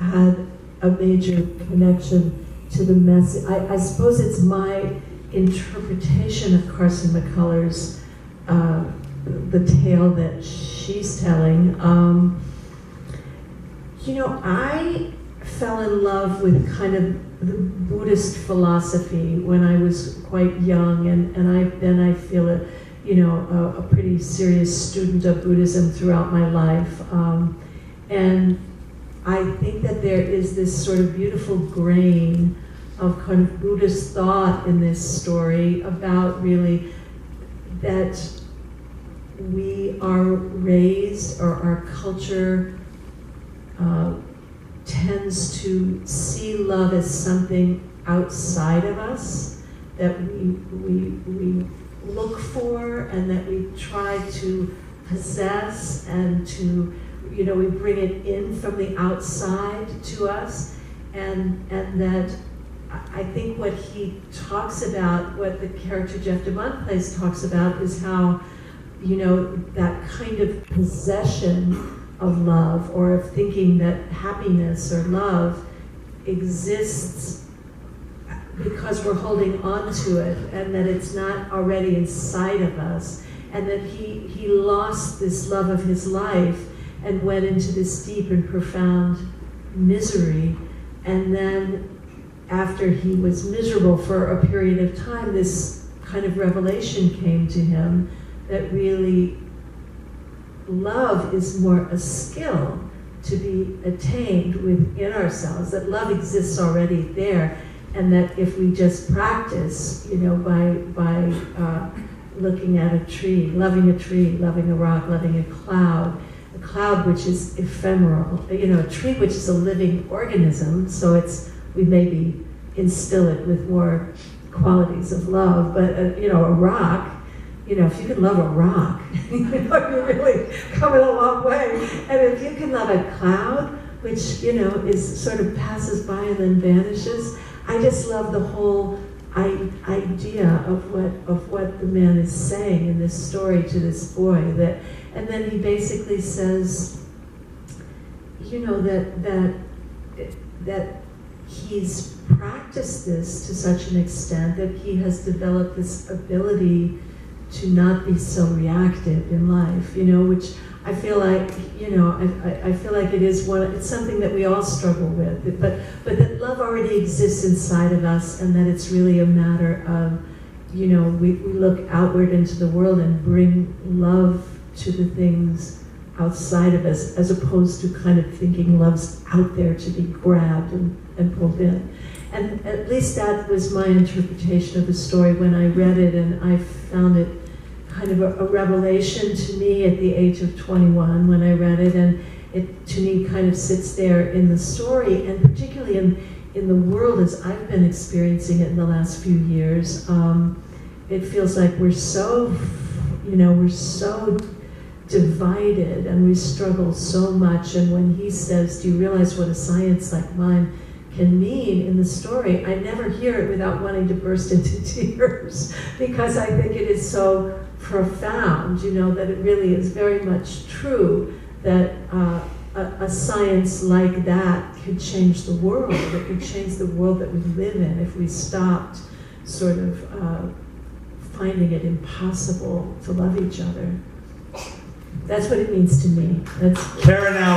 had a major connection to the message. I suppose it's my interpretation of Carson McCullers' the tale that she's telling. You know, I fell in love with kind of the Buddhist philosophy when I was quite young, and I feel a pretty serious student of Buddhism throughout my life. And I think that there is this sort of beautiful grain of kind of Buddhist thought in this story about really that we are raised, or our culture tends to see love as something outside of us that we look for and that we try to possess, and to, we bring it in from the outside to us, and that I think what he talks about, what the character Jeff DeMont plays talks about, is how, that kind of possession of love, or of thinking that happiness or love exists because we're holding on to it, and that it's not already inside of us, and that he lost this love of his life and went into this deep and profound misery, and then after he was miserable for a period of time, this kind of revelation came to him that really love is more a skill to be attained within ourselves, that love exists already there, and that if we just practice, by looking at a tree, loving a rock, loving a cloud which is ephemeral, a tree which is a living organism, so we maybe instill it with more qualities of love, but a rock, if you can love a rock, you're really coming a long way. And if you can love a cloud, which, is sort of passes by and then vanishes, I just love the whole idea of what the man is saying in this story to this boy. And then he basically says, that he's practiced this to such an extent that he has developed this ability to not be so reactive in life, which I feel like, I feel like it's something that we all struggle with, but that love already exists inside of us, and that it's really a matter of, we look outward into the world and bring love to the things outside of us, as opposed to kind of thinking love's out there to be grabbed and pulled in. And at least that was my interpretation of the story when I read it, and I found it kind of a revelation to me at the age of 21 when I read it, and it to me kind of sits there in the story, and particularly in the world as I've been experiencing it in the last few years. It feels like we're so divided, and we struggle so much. And when he says, do you realize what a science like mine can mean in the story, I never hear it without wanting to burst into tears, because I think it is so profound, that it really is very much true that a science like that could change the world. It could change the world that we live in if we stopped sort of finding it impossible to love each other. That's what it means to me. That's Karen Allen.